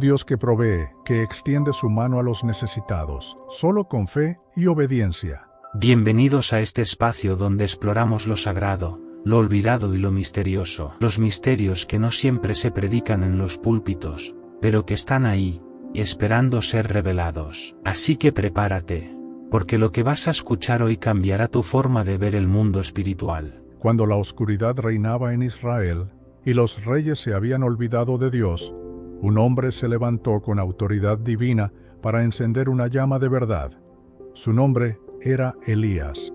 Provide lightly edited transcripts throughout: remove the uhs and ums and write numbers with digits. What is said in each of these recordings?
Dios que provee, que extiende su mano a los necesitados, solo con fe y obediencia. Bienvenidos a este espacio donde exploramos lo sagrado, lo olvidado y lo misterioso. Los misterios que no siempre se predican en los púlpitos, pero que están ahí, esperando ser revelados. Así que prepárate, porque lo que vas a escuchar hoy cambiará tu forma de ver el mundo espiritual. Cuando la oscuridad reinaba en Israel, y los reyes se habían olvidado de Dios, un hombre se levantó con autoridad divina para encender una llama de verdad. Su nombre era Elías,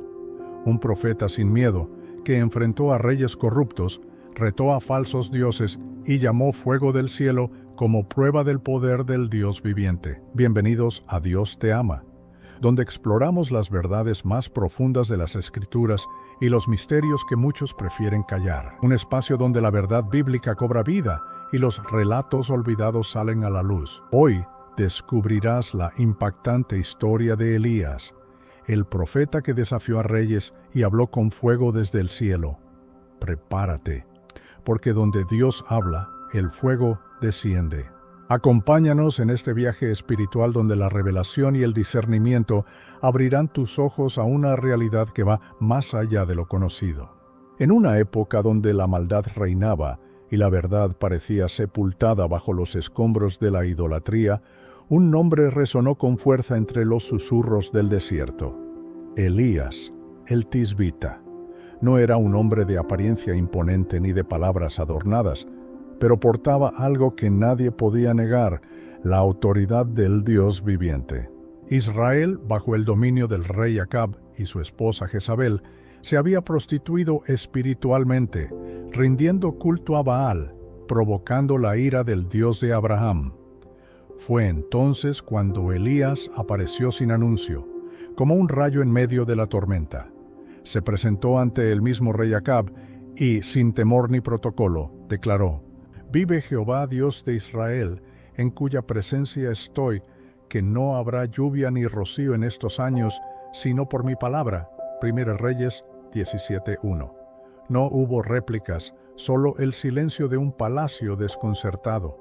un profeta sin miedo, que enfrentó a reyes corruptos, retó a falsos dioses y llamó fuego del cielo como prueba del poder del Dios viviente. Bienvenidos a Dios te ama, donde exploramos las verdades más profundas de las Escrituras y los misterios que muchos prefieren callar. Un espacio donde la verdad bíblica cobra vida y los relatos olvidados salen a la luz. Hoy descubrirás la impactante historia de Elías, el profeta que desafió a reyes y habló con fuego desde el cielo. Prepárate, porque donde Dios habla, el fuego desciende. Acompáñanos en este viaje espiritual donde la revelación y el discernimiento abrirán tus ojos a una realidad que va más allá de lo conocido. En una época donde la maldad reinaba y la verdad parecía sepultada bajo los escombros de la idolatría, un nombre resonó con fuerza entre los susurros del desierto. Elías, el Tisbita. No era un hombre de apariencia imponente ni de palabras adornadas, pero portaba algo que nadie podía negar, la autoridad del Dios viviente. Israel, bajo el dominio del rey Acab y su esposa Jezabel, se había prostituido espiritualmente, rindiendo culto a Baal, provocando la ira del Dios de Abraham. Fue entonces cuando Elías apareció sin anuncio, como un rayo en medio de la tormenta. Se presentó ante el mismo rey Acab y, sin temor ni protocolo, declaró: «Vive Jehová, Dios de Israel, en cuya presencia estoy, que no habrá lluvia ni rocío en estos años, sino por mi palabra». 1 Reyes 17:1. No hubo réplicas, solo el silencio de un palacio desconcertado.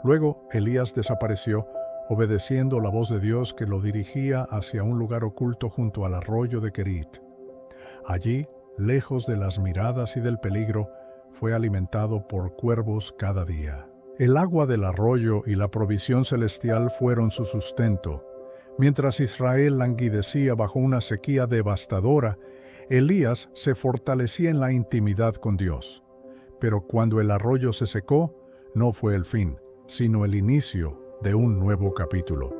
Luego Elías desapareció, obedeciendo la voz de Dios que lo dirigía hacia un lugar oculto junto al arroyo de Querit. Allí, lejos de las miradas y del peligro, fue alimentado por cuervos cada día. El agua del arroyo y la provisión celestial fueron su sustento. Mientras Israel languidecía bajo una sequía devastadora, Elías se fortalecía en la intimidad con Dios. Pero cuando el arroyo se secó, no fue el fin, sino el inicio de un nuevo capítulo.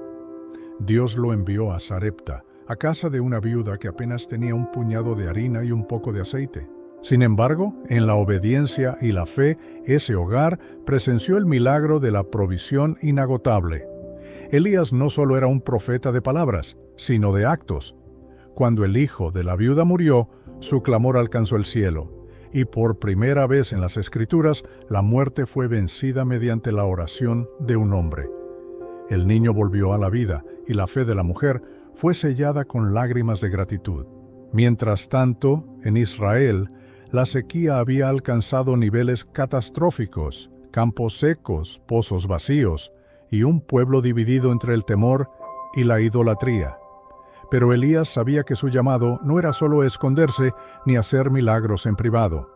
Dios lo envió a Sarepta, a casa de una viuda que apenas tenía un puñado de harina y un poco de aceite. Sin embargo, en la obediencia y la fe, ese hogar presenció el milagro de la provisión inagotable. Elías no solo era un profeta de palabras, sino de actos. Cuando el hijo de la viuda murió, su clamor alcanzó el cielo, y por primera vez en las Escrituras, la muerte fue vencida mediante la oración de un hombre. El niño volvió a la vida, y la fe de la mujer fue sellada con lágrimas de gratitud. Mientras tanto, en Israel, la sequía había alcanzado niveles catastróficos, campos secos, pozos vacíos, y un pueblo dividido entre el temor y la idolatría. Pero Elías sabía que su llamado no era solo esconderse ni hacer milagros en privado.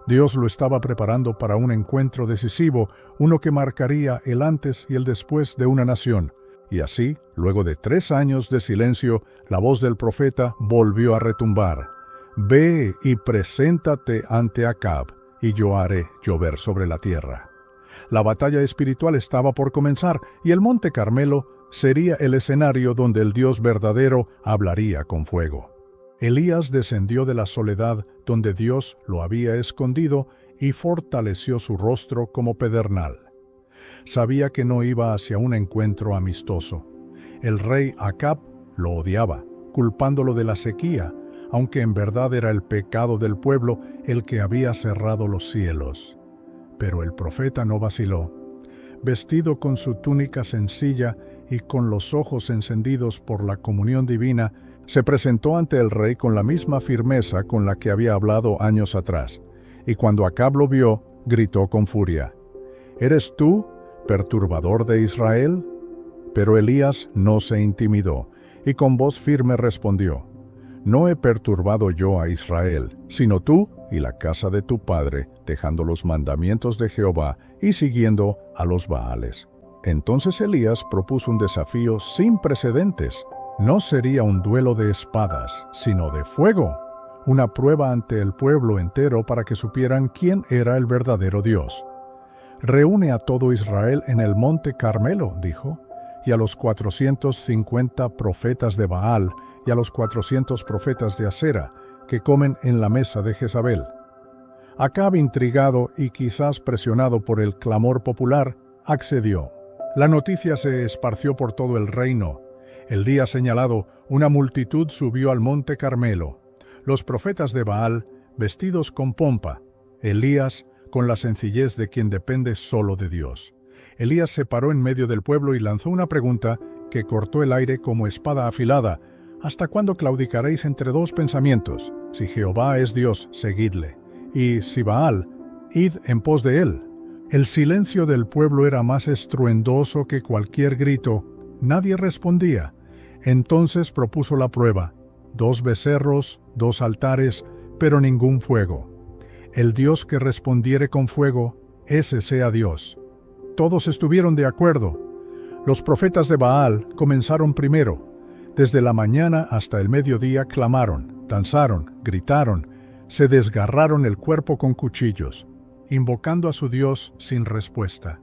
Dios lo estaba preparando para un encuentro decisivo, uno que marcaría el antes y el después de una nación. Y así, luego de 3 años de silencio, la voz del profeta volvió a retumbar. «Ve y preséntate ante Acab, y yo haré llover sobre la tierra». La batalla espiritual estaba por comenzar, y el Monte Carmelo sería el escenario donde el Dios verdadero hablaría con fuego. Elías descendió de la soledad donde Dios lo había escondido y fortaleció su rostro como pedernal. Sabía que no iba hacia un encuentro amistoso. El rey Acab lo odiaba, culpándolo de la sequía, aunque en verdad era el pecado del pueblo el que había cerrado los cielos. Pero el profeta no vaciló. Vestido con su túnica sencilla y con los ojos encendidos por la comunión divina, se presentó ante el rey con la misma firmeza con la que había hablado años atrás. Y cuando Acab lo vio, gritó con furia: «¿Eres tú, perturbador de Israel? Pero Elías no se intimidó, y con voz firme respondió: No he perturbado yo a Israel, sino tú y la casa de tu padre, dejando los mandamientos de Jehová y siguiendo a los Baales. Entonces Elías propuso un desafío sin precedentes. No sería un duelo de espadas, sino de fuego, una prueba ante el pueblo entero para que supieran quién era el verdadero Dios. Reúne a todo Israel en el monte Carmelo, dijo, y a los 450 profetas de Baal y a los 400 profetas de Asera, que comen en la mesa de Jezabel. Acab, intrigado y quizás presionado por el clamor popular, accedió. La noticia se esparció por todo el reino. El día señalado, una multitud subió al monte Carmelo. Los profetas de Baal, vestidos con pompa. Elías, con la sencillez de quien depende solo de Dios. Elías se paró en medio del pueblo y lanzó una pregunta que cortó el aire como espada afilada. ¿Hasta cuándo claudicaréis entre dos pensamientos? Si Jehová es Dios, seguidle. Y si Baal, id en pos de él. El silencio del pueblo era más estruendoso que cualquier grito. Nadie respondía. Entonces propuso la prueba: 2 becerros, 2 altares, pero ningún fuego. El Dios que respondiere con fuego, ese sea Dios. Todos estuvieron de acuerdo. Los profetas de Baal comenzaron primero. Desde la mañana hasta el mediodía clamaron, danzaron, gritaron, se desgarraron el cuerpo con cuchillos, invocando a su Dios sin respuesta.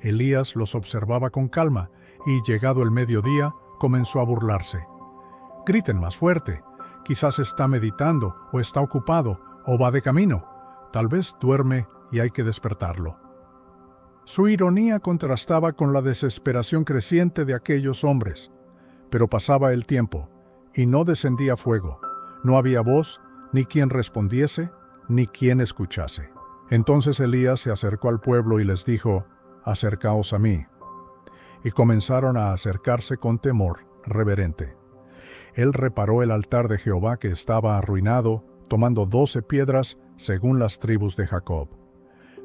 Elías los observaba con calma y, llegado el mediodía, comenzó a burlarse. Griten más fuerte. Quizás está meditando, o está ocupado, o va de camino. Tal vez duerme y hay que despertarlo. Su ironía contrastaba con la desesperación creciente de aquellos hombres. Pero pasaba el tiempo, y no descendía fuego. No había voz, ni quien respondiese, ni quien escuchase. Entonces Elías se acercó al pueblo y les dijo: Acercaos a mí. Y comenzaron a acercarse con temor reverente. Él reparó el altar de Jehová que estaba arruinado, tomando 12 piedras según las tribus de Jacob.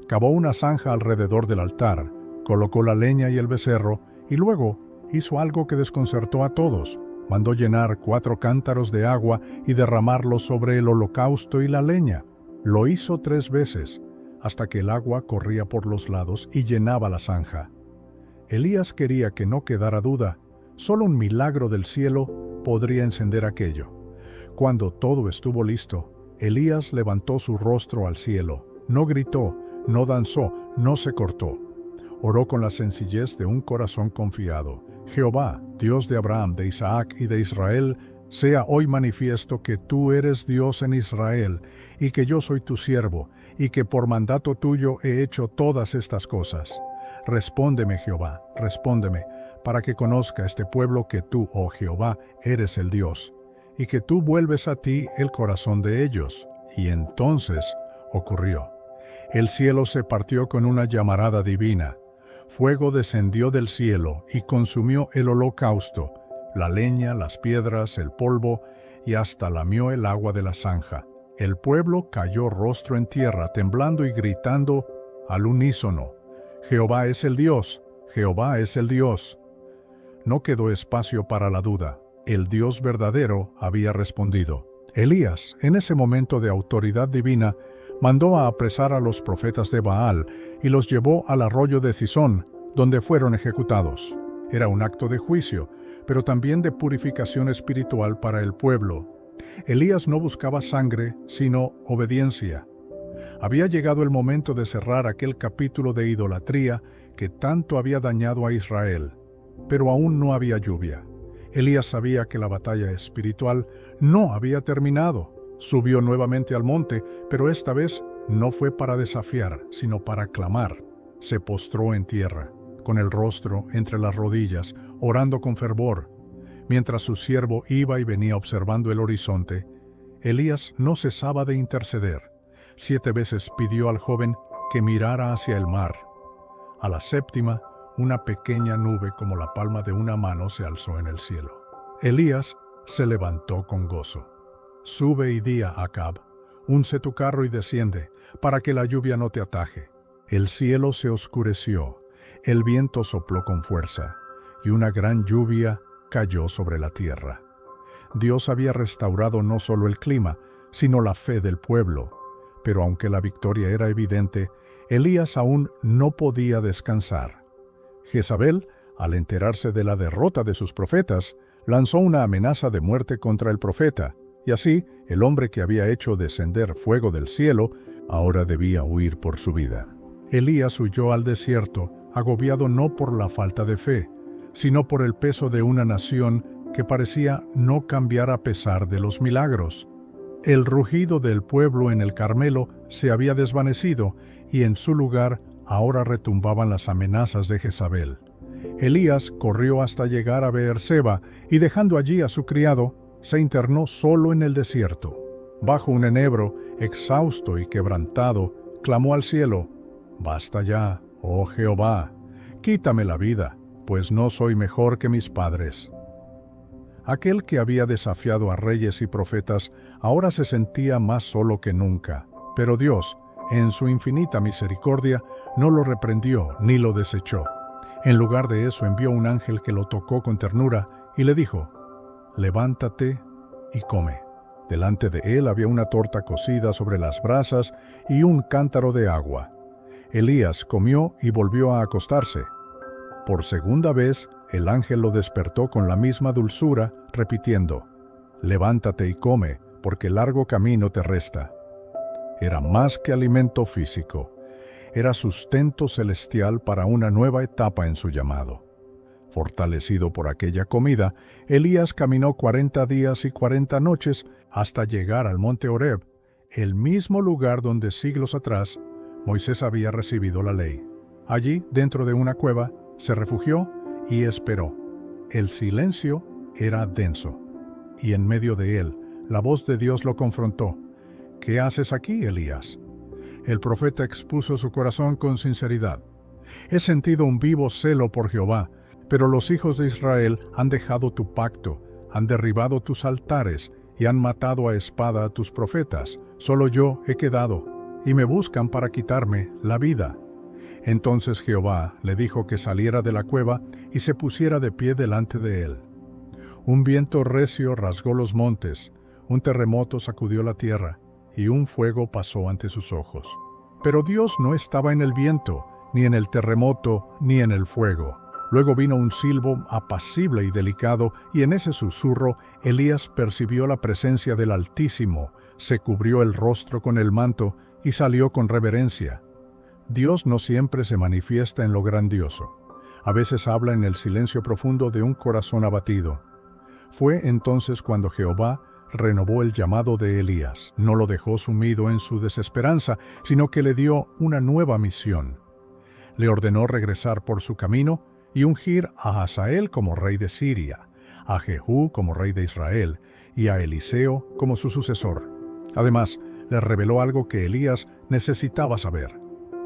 Cavó una zanja alrededor del altar, colocó la leña y el becerro, y luego hizo algo que desconcertó a todos. Mandó llenar 4 cántaros de agua y derramarlos sobre el holocausto y la leña. Lo hizo 3 veces, hasta que el agua corría por los lados y llenaba la zanja. Elías quería que no quedara duda. Solo un milagro del cielo podría encender aquello. Cuando todo estuvo listo, Elías levantó su rostro al cielo. No gritó, no danzó, no se cortó. Oró con la sencillez de un corazón confiado. Jehová, Dios de Abraham, de Isaac y de Israel, sea hoy manifiesto que tú eres Dios en Israel, y que yo soy tu siervo, y que por mandato tuyo he hecho todas estas cosas. Respóndeme, Jehová, respóndeme, para que conozca este pueblo que tú, oh Jehová, eres el Dios, y que tú vuelves a ti el corazón de ellos. Y entonces ocurrió. El cielo se partió con una llamarada divina. Fuego descendió del cielo y consumió el holocausto, la leña, las piedras, el polvo, y hasta lamió el agua de la zanja. El pueblo cayó rostro en tierra, temblando y gritando al unísono: Jehová es el Dios, Jehová es el Dios. No quedó espacio para la duda. El Dios verdadero había respondido. Elías, en ese momento de autoridad divina, mandó a apresar a los profetas de Baal y los llevó al arroyo de Cisón, donde fueron ejecutados. Era un acto de juicio, pero también de purificación espiritual para el pueblo. Elías no buscaba sangre, sino obediencia. Había llegado el momento de cerrar aquel capítulo de idolatría que tanto había dañado a Israel, pero aún no había lluvia. Elías sabía que la batalla espiritual no había terminado. Subió nuevamente al monte, pero esta vez no fue para desafiar, sino para clamar. Se postró en tierra, con el rostro entre las rodillas, orando con fervor. Mientras su siervo iba y venía observando el horizonte, Elías no cesaba de interceder. 7 veces pidió al joven que mirara hacia el mar. A la 7ª, una pequeña nube como la palma de una mano se alzó en el cielo. Elías se levantó con gozo. Sube y di a Acab: unce tu carro y desciende, para que la lluvia no te ataje. El cielo se oscureció, El viento sopló con fuerza, y una gran lluvia cayó sobre la tierra. Dios había restaurado no solo el clima, sino la fe del pueblo. Pero aunque la victoria era evidente, Elías aún no podía descansar. Jezabel, al enterarse de la derrota de sus profetas, lanzó una amenaza de muerte contra el profeta, y así el hombre que había hecho descender fuego del cielo ahora debía huir por su vida. Elías huyó al desierto, agobiado no por la falta de fe, sino por el peso de una nación que parecía no cambiar a pesar de los milagros. El rugido del pueblo en el Carmelo se había desvanecido y en su lugar ahora retumbaban las amenazas de Jezabel. Elías corrió hasta llegar a Beerseba y dejando allí a su criado, se internó solo en el desierto. Bajo un enebro, exhausto y quebrantado, clamó al cielo: «Basta ya, oh Jehová, quítame la vida, pues no soy mejor que mis padres». Aquel que había desafiado a reyes y profetas ahora se sentía más solo que nunca, pero Dios, en su infinita misericordia, no lo reprendió ni lo desechó. En lugar de eso envió un ángel que lo tocó con ternura y le dijo: «Levántate y come». Delante de él había una torta cocida sobre las brasas y un cántaro de agua. Elías comió y volvió a acostarse. Por segunda vez, el ángel lo despertó con la misma dulzura, repitiendo: «Levántate y come, porque largo camino te resta». Era más que alimento físico, era sustento celestial para una nueva etapa en su llamado. Fortalecido por aquella comida, Elías caminó 40 días y 40 noches hasta llegar al monte Horeb, el mismo lugar donde siglos atrás Moisés había recibido la ley. Allí, dentro de una cueva, se refugió y esperó. El silencio era denso, y en medio de él, la voz de Dios lo confrontó: «¿Qué haces aquí, Elías?». El profeta expuso su corazón con sinceridad: «He sentido un vivo celo por Jehová, pero los hijos de Israel han dejado tu pacto, han derribado tus altares y han matado a espada a tus profetas. Solo yo he quedado, y me buscan para quitarme la vida». Entonces Jehová le dijo que saliera de la cueva y se pusiera de pie delante de él. Un viento recio rasgó los montes, un terremoto sacudió la tierra, y un fuego pasó ante sus ojos. Pero Dios no estaba en el viento, ni en el terremoto, ni en el fuego. Luego vino un silbo apacible y delicado, y en ese susurro Elías percibió la presencia del Altísimo, se cubrió el rostro con el manto y salió con reverencia. Dios no siempre se manifiesta en lo grandioso. A veces habla en el silencio profundo de un corazón abatido. Fue entonces cuando Jehová renovó el llamado de Elías. No lo dejó sumido en su desesperanza, sino que le dio una nueva misión. Le ordenó regresar por su camino y ungir a Hazael como rey de Siria, a Jehú como rey de Israel y a Eliseo como su sucesor. Además, le reveló algo que Elías necesitaba saber.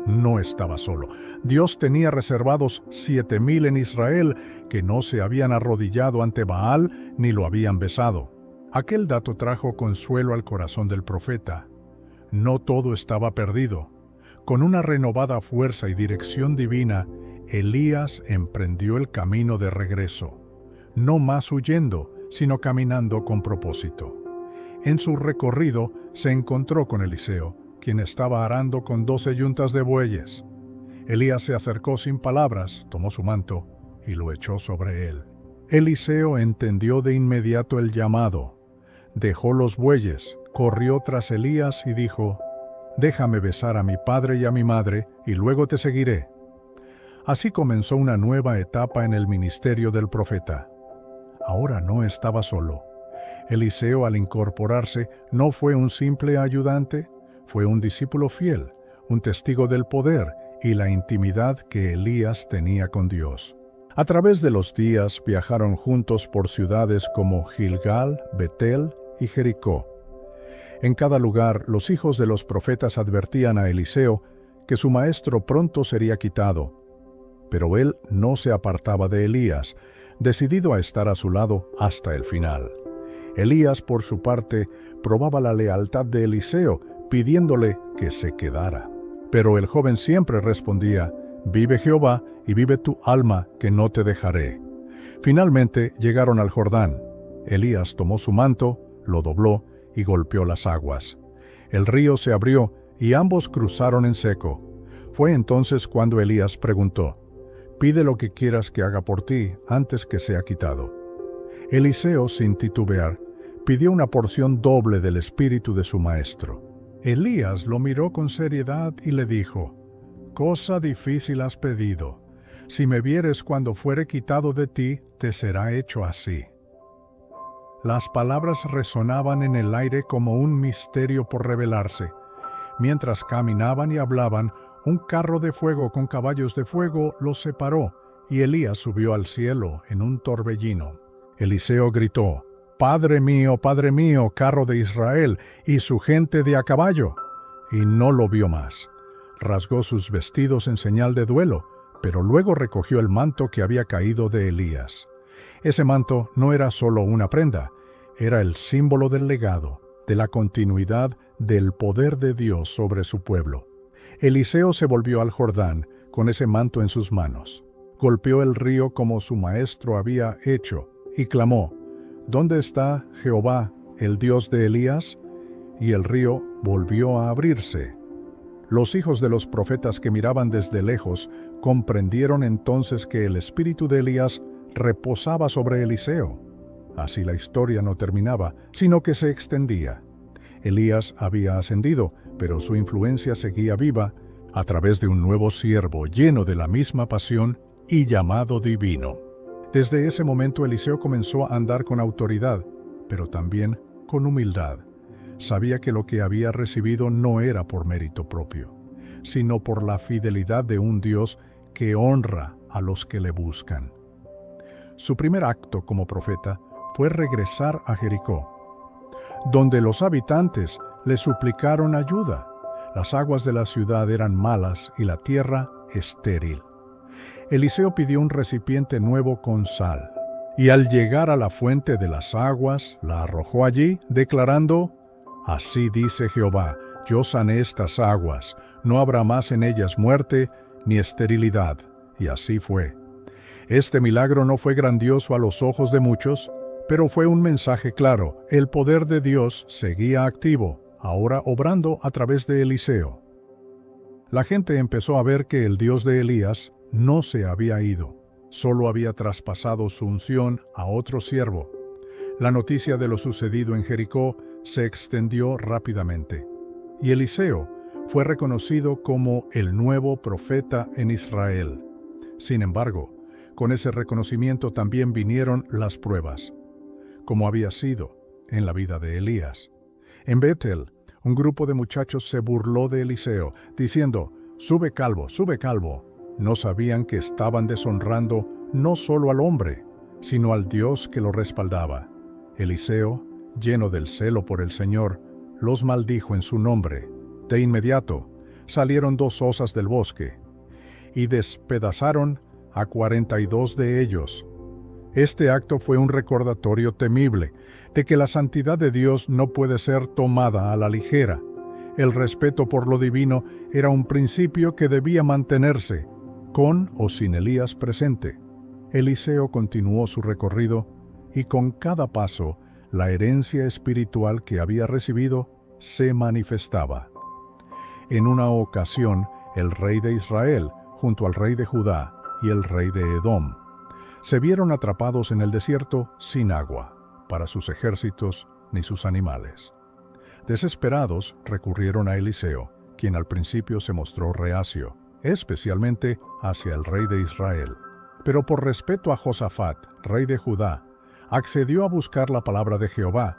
No estaba solo. Dios tenía reservados 7,000 en Israel que no se habían arrodillado ante Baal ni lo habían besado. Aquel dato trajo consuelo al corazón del profeta. No todo estaba perdido. Con una renovada fuerza y dirección divina, Elías emprendió el camino de regreso, no más huyendo, sino caminando con propósito. En su recorrido se encontró con Eliseo, quien estaba arando con 12 yuntas de bueyes. Elías se acercó sin palabras, tomó su manto y lo echó sobre él. Eliseo entendió de inmediato el llamado. Dejó los bueyes, corrió tras Elías y dijo: «Déjame besar a mi padre y a mi madre, y luego te seguiré». Así comenzó una nueva etapa en el ministerio del profeta. Ahora no estaba solo. Eliseo, al incorporarse, no fue un simple ayudante, fue un discípulo fiel, un testigo del poder y la intimidad que Elías tenía con Dios. A través de los días viajaron juntos por ciudades como Gilgal, Betel y Jericó. En cada lugar, los hijos de los profetas advertían a Eliseo que su maestro pronto sería quitado. Pero él no se apartaba de Elías, decidido a estar a su lado hasta el final. Elías, por su parte, probaba la lealtad de Eliseo, pidiéndole que se quedara. Pero el joven siempre respondía: Vive Jehová y vive tu alma, que no te dejaré. Finalmente llegaron al Jordán. Elías tomó su manto, lo dobló y golpeó las aguas. El río se abrió y ambos cruzaron en seco. Fue entonces cuando Elías preguntó: «Pide lo que quieras que haga por ti antes que sea quitado». Eliseo, sin titubear, pidió una porción doble del espíritu de su maestro. Elías lo miró con seriedad y le dijo: «Cosa difícil has pedido. Si me vieres cuando fuere quitado de ti, te será hecho así». Las palabras resonaban en el aire como un misterio por revelarse. Mientras caminaban y hablaban, un carro de fuego con caballos de fuego los separó, y Elías subió al cielo en un torbellino. Eliseo gritó: Padre mío, carro de Israel, y su gente de a caballo. Y no lo vio más. Rasgó sus vestidos en señal de duelo, pero luego recogió el manto que había caído de Elías. Ese manto no era solo una prenda, era el símbolo del legado, de la continuidad del poder de Dios sobre su pueblo. Eliseo se volvió al Jordán con ese manto en sus manos. Golpeó el río como su maestro había hecho y clamó: ¿Dónde está Jehová, el Dios de Elías? Y el río volvió a abrirse. Los hijos de los profetas que miraban desde lejos comprendieron entonces que el espíritu de Elías reposaba sobre Eliseo. Así la historia no terminaba, sino que se extendía. Elías había ascendido, pero su influencia seguía viva a través de un nuevo siervo lleno de la misma pasión y llamado divino. Desde ese momento Eliseo comenzó a andar con autoridad, pero también con humildad. Sabía que lo que había recibido no era por mérito propio, sino por la fidelidad de un Dios que honra a los que le buscan. Su primer acto como profeta fue regresar a Jericó, donde los habitantes le suplicaron ayuda. Las aguas de la ciudad eran malas y la tierra estéril. Eliseo pidió un recipiente nuevo con sal, y al llegar a la fuente de las aguas, la arrojó allí, declarando: Así dice Jehová, yo sané estas aguas, no habrá más en ellas muerte ni esterilidad. Y así fue. Este milagro no fue grandioso a los ojos de muchos, pero fue un mensaje claro. El poder de Dios seguía activo, ahora obrando a través de Eliseo. La gente empezó a ver que el Dios de Elías no se había ido, solo había traspasado su unción a otro siervo. La noticia de lo sucedido en Jericó se extendió rápidamente, y Eliseo fue reconocido como el nuevo profeta en Israel. Sin embargo, con ese reconocimiento también vinieron las pruebas, como había sido en la vida de Elías. En Betel, un grupo de muchachos se burló de Eliseo, diciendo: «Sube calvo, sube calvo». No sabían que estaban deshonrando no solo al hombre, sino al Dios que lo respaldaba. Eliseo, lleno del celo por el Señor, los maldijo en su nombre. De inmediato salieron 2 osas del bosque y despedazaron a 42 de ellos. Este acto fue un recordatorio temible de que la santidad de Dios no puede ser tomada a la ligera. El respeto por lo divino era un principio que debía mantenerse, con o sin Elías presente. Eliseo continuó su recorrido y con cada paso la herencia espiritual que había recibido se manifestaba. En una ocasión, el rey de Israel, junto al rey de Judá y el rey de Edom, se vieron atrapados en el desierto sin agua, para sus ejércitos ni sus animales. Desesperados, recurrieron a Eliseo, quien al principio se mostró reacio, especialmente hacia el rey de Israel. Pero por respeto a Josafat, rey de Judá, accedió a buscar la palabra de Jehová,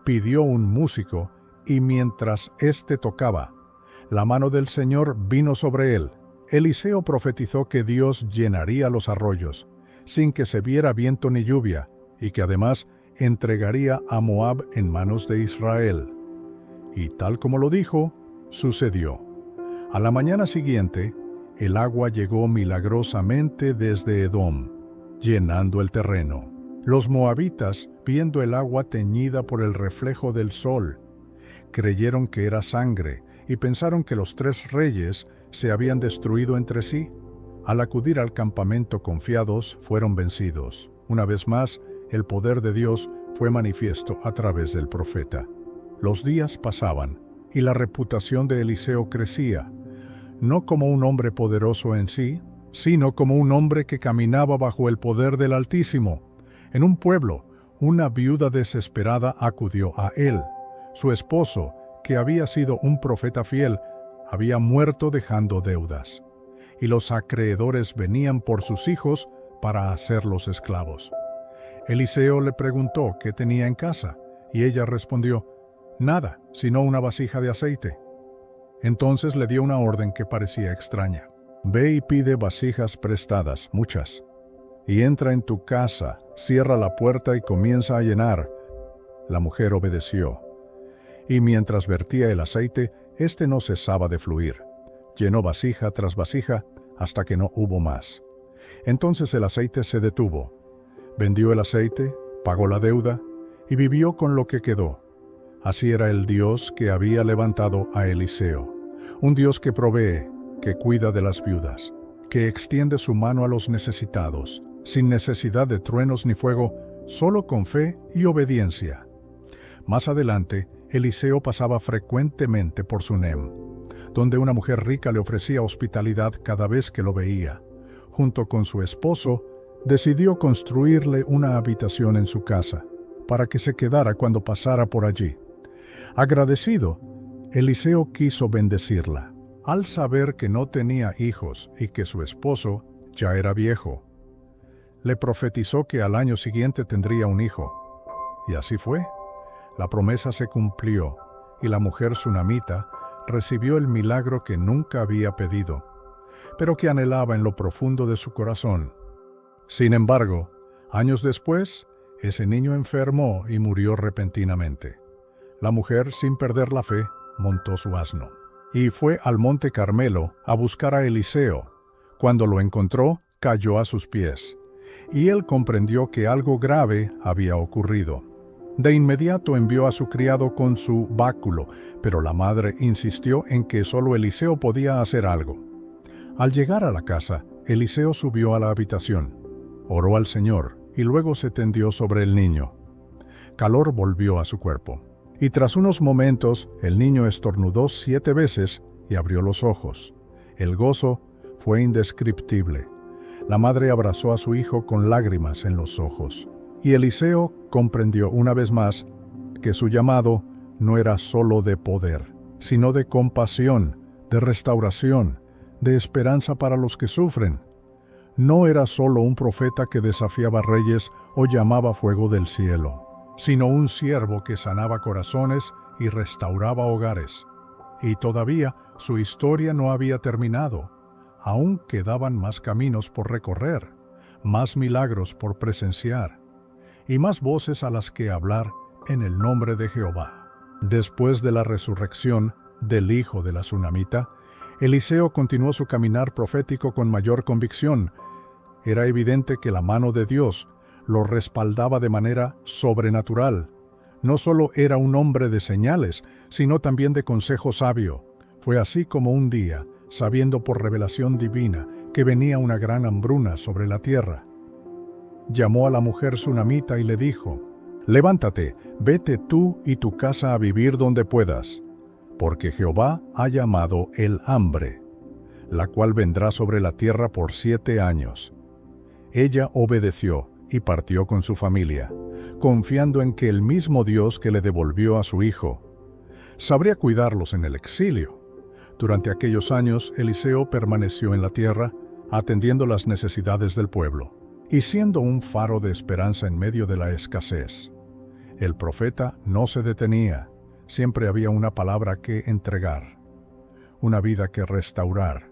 pidió un músico, y mientras éste tocaba, la mano del Señor vino sobre él. Eliseo profetizó que Dios llenaría los arroyos, sin que se viera viento ni lluvia, y que además entregaría a Moab en manos de Israel. Y tal como lo dijo, sucedió. A la mañana siguiente, el agua llegó milagrosamente desde Edom, llenando el terreno. Los moabitas, viendo el agua teñida por el reflejo del sol, creyeron que era sangre y pensaron que los 3 reyes se habían destruido entre sí. Al acudir al campamento confiados, fueron vencidos. Una vez más, el poder de Dios fue manifiesto a través del profeta. Los días pasaban, y la reputación de Eliseo crecía, no como un hombre poderoso en sí, sino como un hombre que caminaba bajo el poder del Altísimo. En un pueblo, una viuda desesperada acudió a él. Su esposo, que había sido un profeta fiel, había muerto dejando deudas, y los acreedores venían por sus hijos para hacerlos esclavos. Eliseo le preguntó qué tenía en casa, y ella respondió, «Nada, sino una vasija de aceite». Entonces le dio una orden que parecía extraña. «Ve y pide vasijas prestadas, muchas, y entra en tu casa, cierra la puerta y comienza a llenar». La mujer obedeció, y mientras vertía el aceite, éste no cesaba de fluir. Llenó vasija tras vasija hasta que no hubo más. Entonces el aceite se detuvo. Vendió el aceite, pagó la deuda y vivió con lo que quedó. Así era el Dios que había levantado a Eliseo, un Dios que provee, que cuida de las viudas, que extiende su mano a los necesitados, sin necesidad de truenos ni fuego, solo con fe y obediencia. Más adelante, Eliseo pasaba frecuentemente por Sunem, donde una mujer rica le ofrecía hospitalidad cada vez que lo veía. Junto con su esposo, decidió construirle una habitación en su casa, para que se quedara cuando pasara por allí. Agradecido, Eliseo quiso bendecirla, al saber que no tenía hijos y que su esposo ya era viejo. Le profetizó que al año siguiente tendría un hijo. Y así fue. La promesa se cumplió, y la mujer sunamita recibió el milagro que nunca había pedido, pero que anhelaba en lo profundo de su corazón. Sin embargo, años después, ese niño enfermó y murió repentinamente. La mujer, sin perder la fe, montó su asno y fue al monte Carmelo a buscar a Eliseo. Cuando lo encontró, cayó a sus pies, y él comprendió que algo grave había ocurrido. De inmediato envió a su criado con su báculo, pero la madre insistió en que solo Eliseo podía hacer algo. Al llegar a la casa, Eliseo subió a la habitación, oró al Señor y luego se tendió sobre el niño. Calor volvió a su cuerpo, y tras unos momentos el niño estornudó 7 veces y abrió los ojos. El gozo fue indescriptible. La madre abrazó a su hijo con lágrimas en los ojos. Y Eliseo comprendió una vez más que su llamado no era solo de poder, sino de compasión, de restauración, de esperanza para los que sufren. No era solo un profeta que desafiaba reyes o llamaba fuego del cielo, sino un siervo que sanaba corazones y restauraba hogares. Y todavía su historia no había terminado. Aún quedaban más caminos por recorrer, más milagros por presenciar, y más voces a las que hablar en el nombre de Jehová. Después de la resurrección del hijo de la sunamita, Eliseo continuó su caminar profético con mayor convicción. Era evidente que la mano de Dios lo respaldaba de manera sobrenatural. No solo era un hombre de señales, sino también de consejo sabio. Fue así como un día, sabiendo por revelación divina que venía una gran hambruna sobre la tierra, llamó a la mujer sunamita y le dijo, «Levántate, vete tú y tu casa a vivir donde puedas, porque Jehová ha llamado el hambre, la cual vendrá sobre la tierra por 7 años». Ella obedeció y partió con su familia, confiando en que el mismo Dios que le devolvió a su hijo sabría cuidarlos en el exilio. Durante aquellos años, Eliseo permaneció en la tierra, atendiendo las necesidades del pueblo y siendo un faro de esperanza en medio de la escasez. El profeta no se detenía, siempre había una palabra que entregar, una vida que restaurar,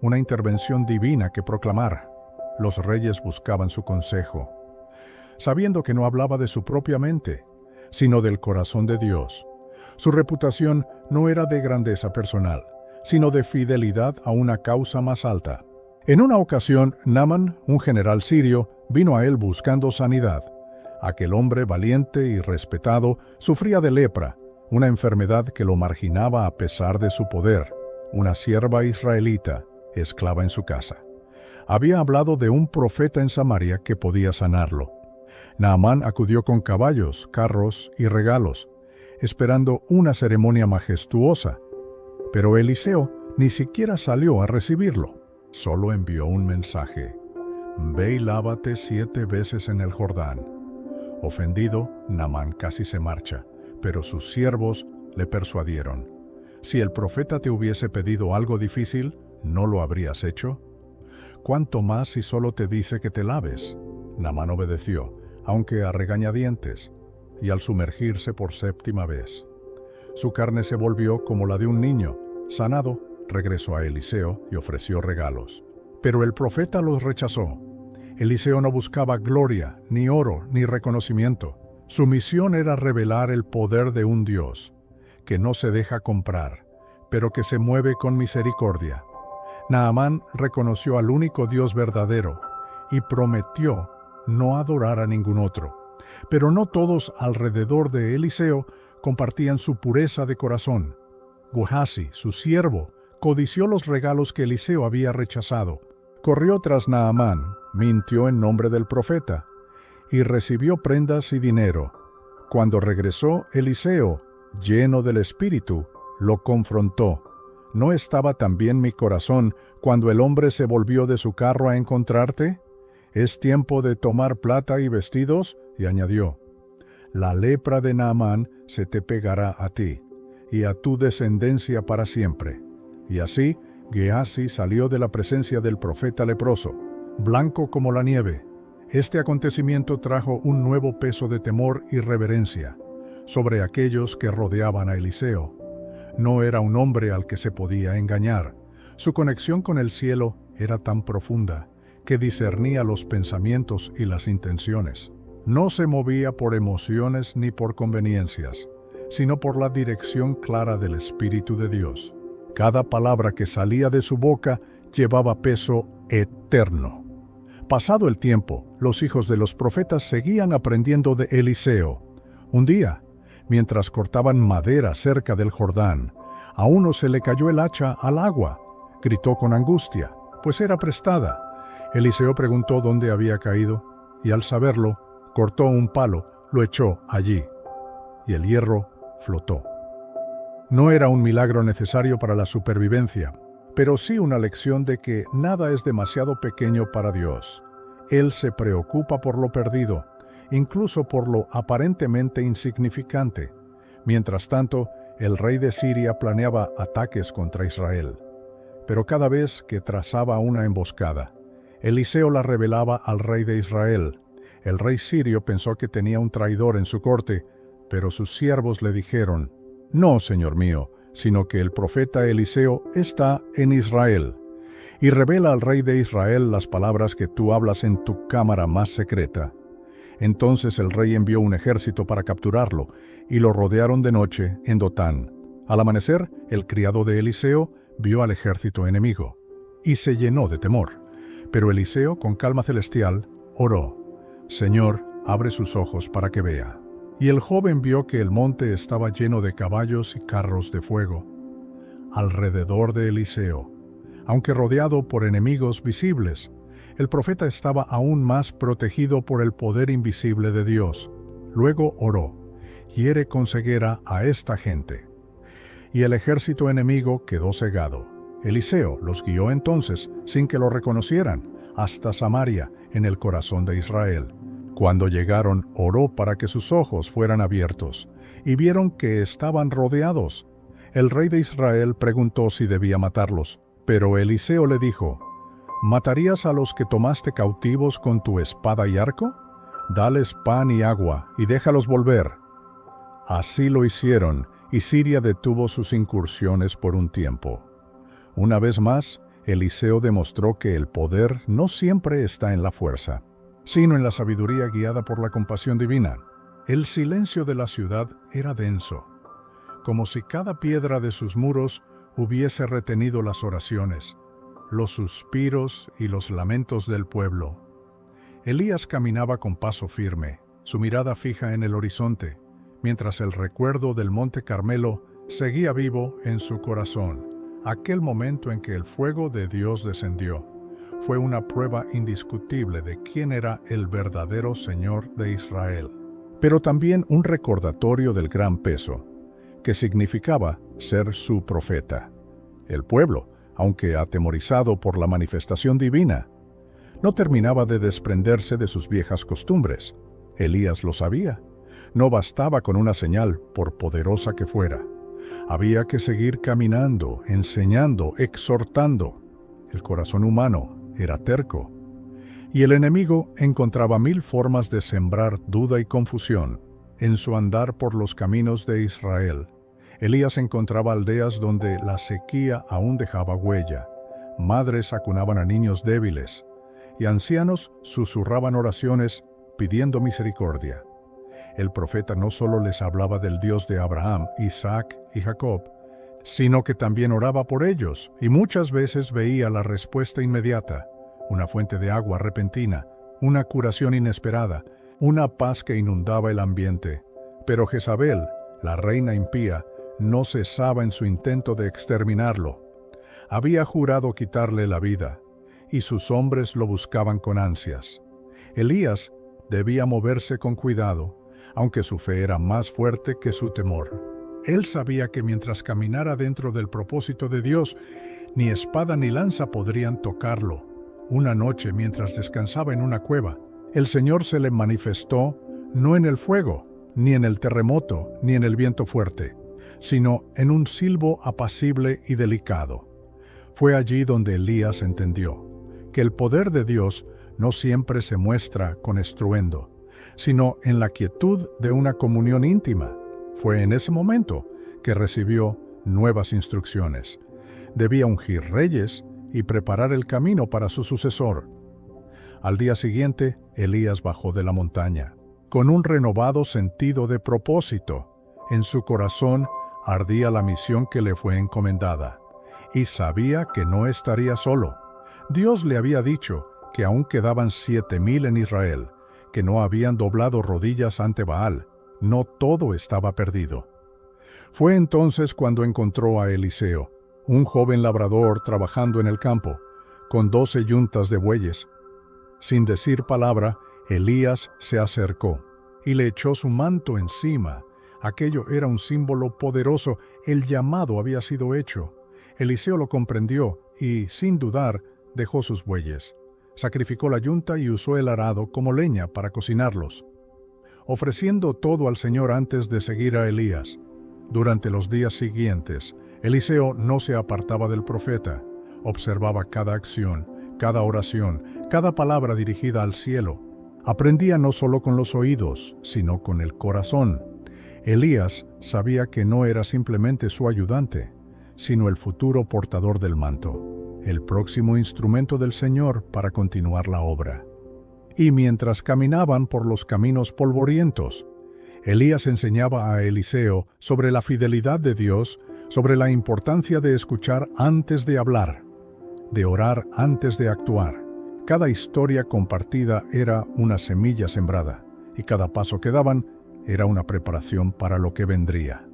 una intervención divina que proclamar. Los reyes buscaban su consejo, sabiendo que no hablaba de su propia mente, sino del corazón de Dios. Su reputación no era de grandeza personal, sino de fidelidad a una causa más alta. En una ocasión, Naamán, un general sirio, vino a él buscando sanidad. Aquel hombre valiente y respetado sufría de lepra, una enfermedad que lo marginaba a pesar de su poder, una sierva israelita, esclava en su casa. Había hablado de un profeta en Samaria que podía sanarlo. Naamán acudió con caballos, carros y regalos, esperando una ceremonia majestuosa. Pero Eliseo ni siquiera salió a recibirlo. Solo envió un mensaje: «Ve y lávate 7 veces en el Jordán». Ofendido, Naamán casi se marcha, pero sus siervos le persuadieron: «Si el profeta te hubiese pedido algo difícil, ¿no lo habrías hecho? ¿Cuánto más si solo te dice que te laves?». Naamán obedeció, aunque a regañadientes, y al sumergirse por 7ª vez, su carne se volvió como la de un niño. Sanado, regresó a Eliseo y ofreció regalos. Pero el profeta los rechazó. Eliseo no buscaba gloria, ni oro, ni reconocimiento. Su misión era revelar el poder de un Dios que no se deja comprar, pero que se mueve con misericordia. Naamán reconoció al único Dios verdadero y prometió no adorar a ningún otro. Pero no todos alrededor de Eliseo compartían su pureza de corazón. Gehazi, su siervo, codició los regalos que Eliseo había rechazado. Corrió tras Naamán, mintió en nombre del profeta, y recibió prendas y dinero. Cuando regresó, Eliseo, lleno del Espíritu, lo confrontó. ¿No estaba también mi corazón cuando el hombre se volvió de su carro a encontrarte? Es tiempo de tomar plata y vestidos, y añadió: la lepra de Naamán se te pegará a ti, y a tu descendencia para siempre. Y así, Gehazi salió de la presencia del profeta leproso, blanco como la nieve. Este acontecimiento trajo un nuevo peso de temor y reverencia sobre aquellos que rodeaban a Eliseo. No era un hombre al que se podía engañar. Su conexión con el cielo era tan profunda que discernía los pensamientos y las intenciones. No se movía por emociones ni por conveniencias, sino por la dirección clara del Espíritu de Dios. Cada palabra que salía de su boca llevaba peso eterno. Pasado el tiempo, los hijos de los profetas seguían aprendiendo de Eliseo. Un día, mientras cortaban madera cerca del Jordán, a uno se le cayó el hacha al agua. Gritó con angustia, pues era prestada. Eliseo preguntó dónde había caído, y al saberlo, cortó un palo, lo echó allí, y el hierro flotó. No era un milagro necesario para la supervivencia, pero sí una lección de que nada es demasiado pequeño para Dios. Él se preocupa por lo perdido, incluso por lo aparentemente insignificante. Mientras tanto, el rey de Siria planeaba ataques contra Israel. Pero cada vez que trazaba una emboscada, Eliseo la revelaba al rey de Israel. El rey sirio pensó que tenía un traidor en su corte, pero sus siervos le dijeron: «No, señor mío, sino que el profeta Eliseo está en Israel, y revela al rey de Israel las palabras que tú hablas en tu cámara más secreta». Entonces el rey envió un ejército para capturarlo, y lo rodearon de noche en Dotán. Al amanecer, el criado de Eliseo vio al ejército enemigo, y se llenó de temor. Pero Eliseo, con calma celestial, oró: «Señor, abre sus ojos para que vea». Y el joven vio que el monte estaba lleno de caballos y carros de fuego alrededor de Eliseo. Aunque rodeado por enemigos visibles, el profeta estaba aún más protegido por el poder invisible de Dios. Luego oró: «Hiere con ceguera a esta gente». Y el ejército enemigo quedó cegado. Eliseo los guió entonces, sin que lo reconocieran, hasta Samaria, en el corazón de Israel. Cuando llegaron, oró para que sus ojos fueran abiertos, y vieron que estaban rodeados. El rey de Israel preguntó si debía matarlos, pero Eliseo le dijo: «¿Matarías a los que tomaste cautivos con tu espada y arco? Dales pan y agua, y déjalos volver». Así lo hicieron, y Siria detuvo sus incursiones por un tiempo. Una vez más, Eliseo demostró que el poder no siempre está en la fuerza, sino en la sabiduría guiada por la compasión divina. El silencio de la ciudad era denso, como si cada piedra de sus muros hubiese retenido las oraciones, los suspiros y los lamentos del pueblo. Elías caminaba con paso firme, su mirada fija en el horizonte, mientras el recuerdo del Monte Carmelo seguía vivo en su corazón, aquel momento en que el fuego de Dios descendió, fue una prueba indiscutible de quién era el verdadero Señor de Israel, pero también un recordatorio del gran peso que significaba ser su profeta. El pueblo, aunque atemorizado por la manifestación divina, no terminaba de desprenderse de sus viejas costumbres. Elías lo sabía. No bastaba con una señal, por poderosa que fuera. Había que seguir caminando, enseñando, exhortando. El corazón humano era terco, y el enemigo encontraba 1000 formas de sembrar duda y confusión en su andar por los caminos de Israel. Elías encontraba aldeas donde la sequía aún dejaba huella, madres acunaban a niños débiles, y ancianos susurraban oraciones pidiendo misericordia. El profeta no solo les hablaba del Dios de Abraham, Isaac y Jacob, sino que también oraba por ellos, y muchas veces veía la respuesta inmediata, una fuente de agua repentina, una curación inesperada, una paz que inundaba el ambiente. Pero Jezabel, la reina impía, no cesaba en su intento de exterminarlo. Había jurado quitarle la vida, y sus hombres lo buscaban con ansias. Elías debía moverse con cuidado, aunque su fe era más fuerte que su temor. Él sabía que mientras caminara dentro del propósito de Dios, ni espada ni lanza podrían tocarlo. Una noche, mientras descansaba en una cueva, el Señor se le manifestó no en el fuego, ni en el terremoto, ni en el viento fuerte, sino en un silbo apacible y delicado. Fue allí donde Elías entendió que el poder de Dios no siempre se muestra con estruendo, sino en la quietud de una comunión íntima. Fue en ese momento que recibió nuevas instrucciones. Debía ungir reyes y preparar el camino para su sucesor. Al día siguiente, Elías bajó de la montaña, con un renovado sentido de propósito. En su corazón ardía la misión que le fue encomendada, y sabía que no estaría solo. Dios le había dicho que aún quedaban 7000 en Israel, que no habían doblado rodillas ante Baal. No todo estaba perdido. Fue entonces cuando encontró a Eliseo, un joven labrador trabajando en el campo, con 12 yuntas de bueyes. Sin decir palabra, Elías se acercó y le echó su manto encima. Aquello era un símbolo poderoso, el llamado había sido hecho. Eliseo lo comprendió y, sin dudar, dejó sus bueyes. Sacrificó la yunta y usó el arado como leña para cocinarlos, ofreciendo todo al Señor antes de seguir a Elías. Durante los días siguientes, Eliseo no se apartaba del profeta, observaba cada acción, cada oración, cada palabra dirigida al cielo. Aprendía no solo con los oídos, sino con el corazón. Elías sabía que no era simplemente su ayudante, sino el futuro portador del manto, el próximo instrumento del Señor para continuar la obra. Y mientras caminaban por los caminos polvorientos, Elías enseñaba a Eliseo sobre la fidelidad de Dios, sobre la importancia de escuchar antes de hablar, de orar antes de actuar. Cada historia compartida era una semilla sembrada, y cada paso que daban era una preparación para lo que vendría.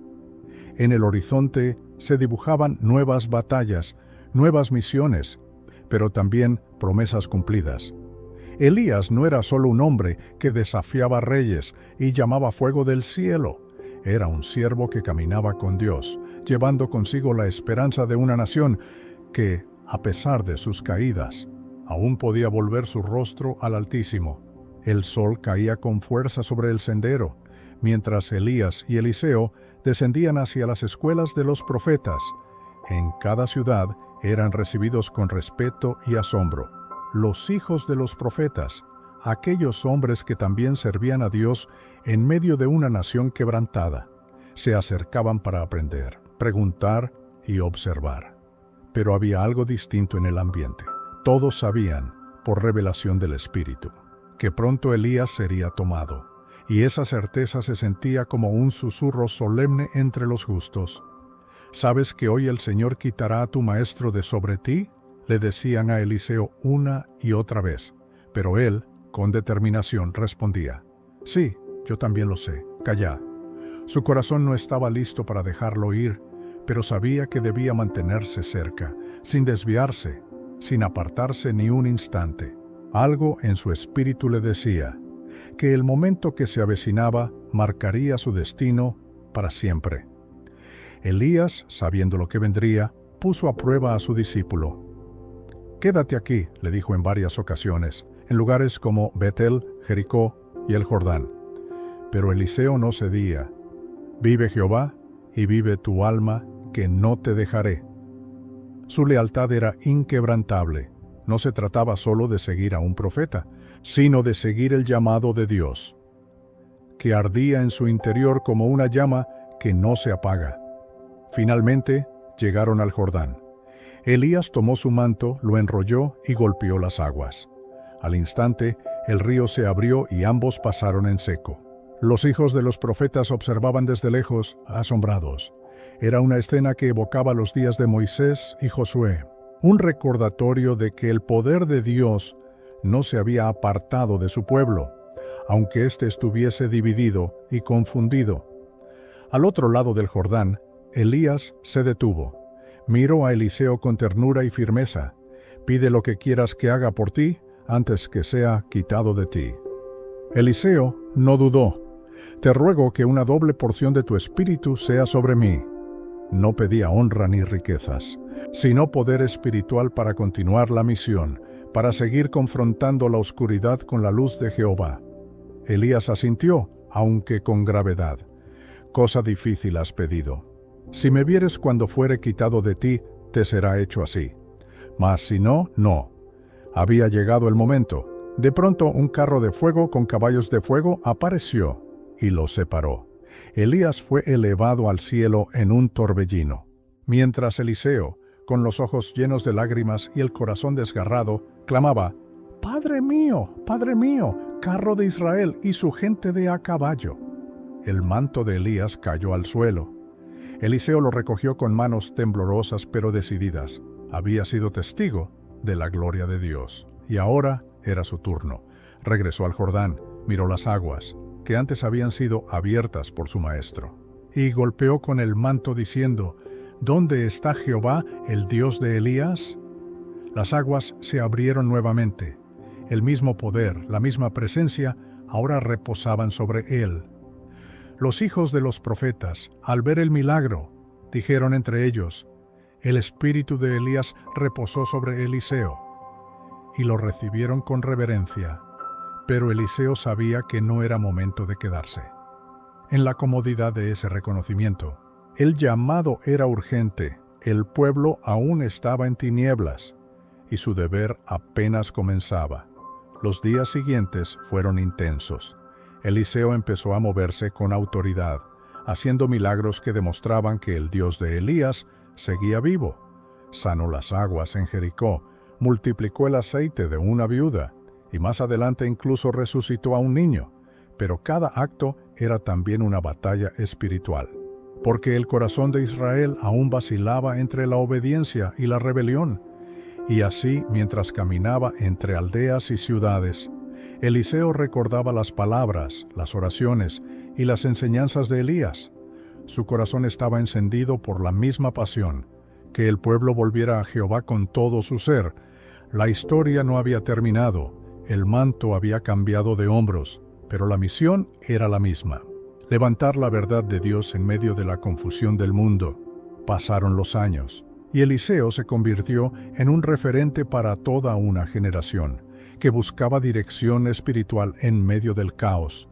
En el horizonte se dibujaban nuevas batallas, nuevas misiones, pero también promesas cumplidas. Elías no era solo un hombre que desafiaba reyes y llamaba fuego del cielo. Era un siervo que caminaba con Dios, llevando consigo la esperanza de una nación que, a pesar de sus caídas, aún podía volver su rostro al Altísimo. El sol caía con fuerza sobre el sendero, mientras Elías y Eliseo descendían hacia las escuelas de los profetas. En cada ciudad eran recibidos con respeto y asombro. Los hijos de los profetas, aquellos hombres que también servían a Dios en medio de una nación quebrantada, se acercaban para aprender, preguntar y observar. Pero había algo distinto en el ambiente. Todos sabían, por revelación del Espíritu, que pronto Elías sería tomado, y esa certeza se sentía como un susurro solemne entre los justos. ¿Sabes que hoy el Señor quitará a tu maestro de sobre ti?, le decían a Eliseo una y otra vez, pero él, con determinación, respondía: sí, yo también lo sé, callad. Su corazón no estaba listo para dejarlo ir, pero sabía que debía mantenerse cerca, sin desviarse, sin apartarse ni un instante. Algo en su espíritu le decía que el momento que se avecinaba marcaría su destino para siempre. Elías, sabiendo lo que vendría, puso a prueba a su discípulo. «Quédate aquí», le dijo en varias ocasiones, en lugares como Betel, Jericó y el Jordán. Pero Eliseo no cedía. «Vive Jehová, y vive tu alma, que no te dejaré». Su lealtad era inquebrantable. No se trataba solo de seguir a un profeta, sino de seguir el llamado de Dios, que ardía en su interior como una llama que no se apaga. Finalmente, llegaron al Jordán. Elías tomó su manto, lo enrolló y golpeó las aguas. Al instante, el río se abrió y ambos pasaron en seco. Los hijos de los profetas observaban desde lejos, asombrados. Era una escena que evocaba los días de Moisés y Josué, un recordatorio de que el poder de Dios no se había apartado de su pueblo, aunque éste estuviese dividido y confundido. Al otro lado del Jordán, Elías se detuvo. Miró a Eliseo con ternura y firmeza. «Pide lo que quieras que haga por ti, antes que sea quitado de ti». Eliseo no dudó. «Te ruego que una doble porción de tu espíritu sea sobre mí». No pedía honra ni riquezas, sino poder espiritual para continuar la misión, para seguir confrontando la oscuridad con la luz de Jehová. Elías asintió, aunque con gravedad. «Cosa difícil has pedido. Si me vieres cuando fuere quitado de ti, te será hecho así. Mas si no, no». Había llegado el momento. De pronto un carro de fuego con caballos de fuego apareció y los separó. Elías fue elevado al cielo en un torbellino, mientras Eliseo, con los ojos llenos de lágrimas y el corazón desgarrado, clamaba: Padre mío, carro de Israel y su gente de a caballo». El manto de Elías cayó al suelo. Eliseo lo recogió con manos temblorosas pero decididas. Había sido testigo de la gloria de Dios, y ahora era su turno. Regresó al Jordán, miró las aguas, que antes habían sido abiertas por su maestro, y golpeó con el manto diciendo: «¿Dónde está Jehová, el Dios de Elías?». Las aguas se abrieron nuevamente. El mismo poder, la misma presencia, ahora reposaban sobre él. Los hijos de los profetas, al ver el milagro, dijeron entre ellos: «El espíritu de Elías reposó sobre Eliseo», y lo recibieron con reverencia. Pero Eliseo sabía que no era momento de quedarse en la comodidad de ese reconocimiento. El llamado era urgente, el pueblo aún estaba en tinieblas, y su deber apenas comenzaba. Los días siguientes fueron intensos. Eliseo empezó a moverse con autoridad, haciendo milagros que demostraban que el Dios de Elías seguía vivo. Sanó las aguas en Jericó, multiplicó el aceite de una viuda, y más adelante incluso resucitó a un niño. Pero cada acto era también una batalla espiritual, porque el corazón de Israel aún vacilaba entre la obediencia y la rebelión. Y así, mientras caminaba entre aldeas y ciudades, Eliseo recordaba las palabras, las oraciones y las enseñanzas de Elías. Su corazón estaba encendido por la misma pasión, que el pueblo volviera a Jehová con todo su ser. La historia no había terminado, el manto había cambiado de hombros, pero la misión era la misma: levantar la verdad de Dios en medio de la confusión del mundo. Pasaron los años, y Eliseo se convirtió en un referente para toda una generación, que buscaba dirección espiritual en medio del caos.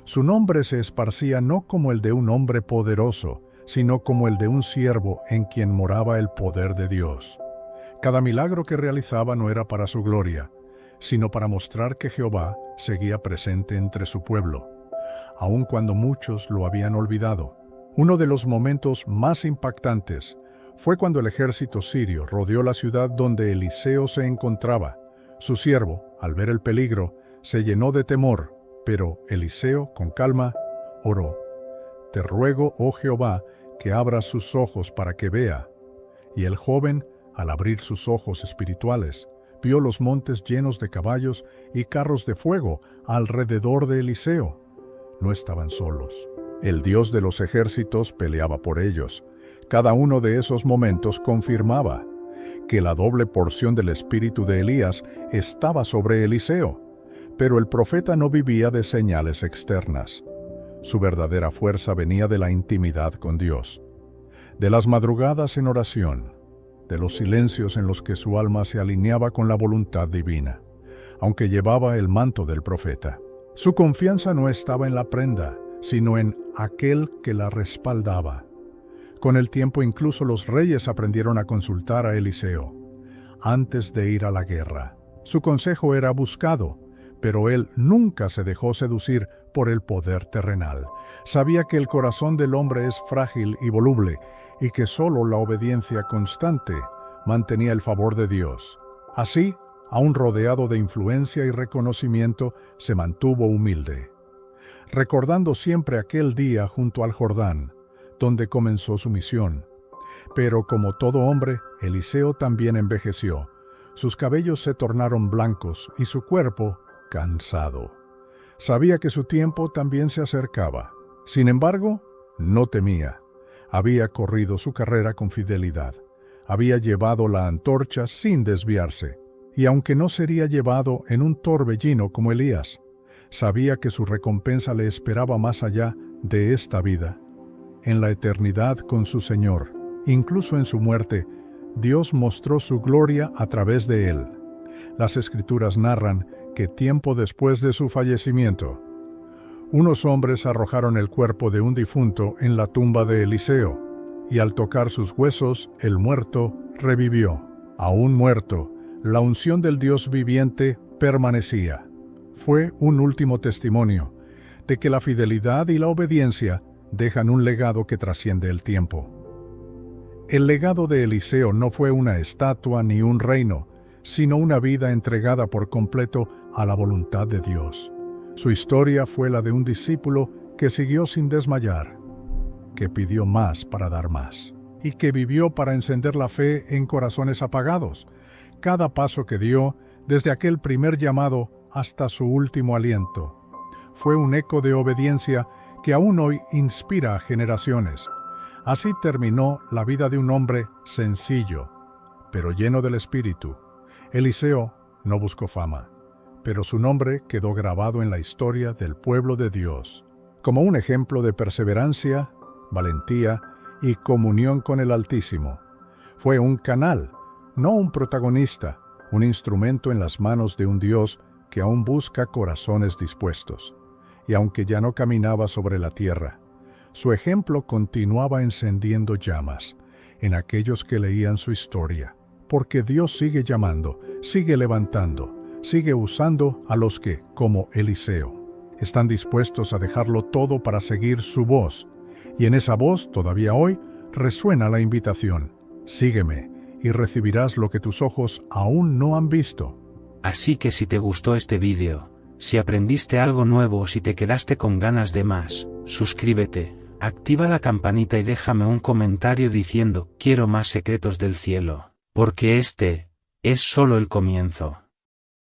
Su nombre se esparcía no como el de un hombre poderoso, sino como el de un siervo en quien moraba el poder de Dios. Cada milagro que realizaba no era para su gloria, sino para mostrar que Jehová seguía presente entre su pueblo, aun cuando muchos lo habían olvidado. Uno de los momentos más impactantes fue cuando el ejército sirio rodeó la ciudad donde Eliseo se encontraba. Su siervo, al ver el peligro, se llenó de temor, pero Eliseo, con calma, oró: «Te ruego, oh Jehová, que abras sus ojos para que vea». Y el joven, al abrir sus ojos espirituales, vio los montes llenos de caballos y carros de fuego alrededor de Eliseo. No estaban solos. El Dios de los ejércitos peleaba por ellos. Cada uno de esos momentos confirmaba: que la doble porción del espíritu de Elías estaba sobre Eliseo, pero el profeta no vivía de señales externas. Su verdadera fuerza venía de la intimidad con Dios, de las madrugadas en oración, de los silencios en los que su alma se alineaba con la voluntad divina, aunque llevaba el manto del profeta. Su confianza no estaba en la prenda, sino en aquel que la respaldaba. Con el tiempo incluso los reyes aprendieron a consultar a Eliseo antes de ir a la guerra. Su consejo era buscado, pero él nunca se dejó seducir por el poder terrenal. Sabía que el corazón del hombre es frágil y voluble, y que solo la obediencia constante mantenía el favor de Dios. Así, aún rodeado de influencia y reconocimiento, se mantuvo humilde, recordando siempre aquel día junto al Jordán, donde comenzó su misión. Pero como todo hombre, Eliseo también envejeció. Sus cabellos se tornaron blancos y su cuerpo cansado. Sabía que su tiempo también se acercaba. Sin embargo, no temía. Había corrido su carrera con fidelidad. Había llevado la antorcha sin desviarse. Y aunque no sería llevado en un torbellino como Elías, sabía que su recompensa le esperaba más allá de esta vida. En la eternidad con su Señor, incluso en su muerte, Dios mostró su gloria a través de él. Las Escrituras narran que tiempo después de su fallecimiento, unos hombres arrojaron el cuerpo de un difunto en la tumba de Eliseo, y al tocar sus huesos, el muerto revivió. Aún muerto, la unción del Dios viviente permanecía. Fue un último testimonio de que la fidelidad y la obediencia dejan un legado que trasciende el tiempo. El legado de Eliseo no fue una estatua ni un reino, sino una vida entregada por completo a la voluntad de Dios. Su historia fue la de un discípulo que siguió sin desmayar, que pidió más para dar más, y que vivió para encender la fe en corazones apagados. Cada paso que dio, desde aquel primer llamado hasta su último aliento, fue un eco de obediencia que aún hoy inspira a generaciones. Así terminó la vida de un hombre sencillo, pero lleno del Espíritu. Eliseo no buscó fama, pero su nombre quedó grabado en la historia del pueblo de Dios, como un ejemplo de perseverancia, valentía y comunión con el Altísimo. Fue un canal, no un protagonista, un instrumento en las manos de un Dios que aún busca corazones dispuestos. Y aunque ya no caminaba sobre la tierra, su ejemplo continuaba encendiendo llamas en aquellos que leían su historia, porque Dios sigue llamando, sigue levantando, sigue usando a los que, como Eliseo, están dispuestos a dejarlo todo para seguir su voz. Y en esa voz, todavía hoy, resuena la invitación: sígueme y recibirás lo que tus ojos aún no han visto. Así que si te gustó este vídeo, si aprendiste algo nuevo o si te quedaste con ganas de más, suscríbete, activa la campanita y déjame un comentario diciendo: quiero más secretos del cielo, porque este es solo el comienzo.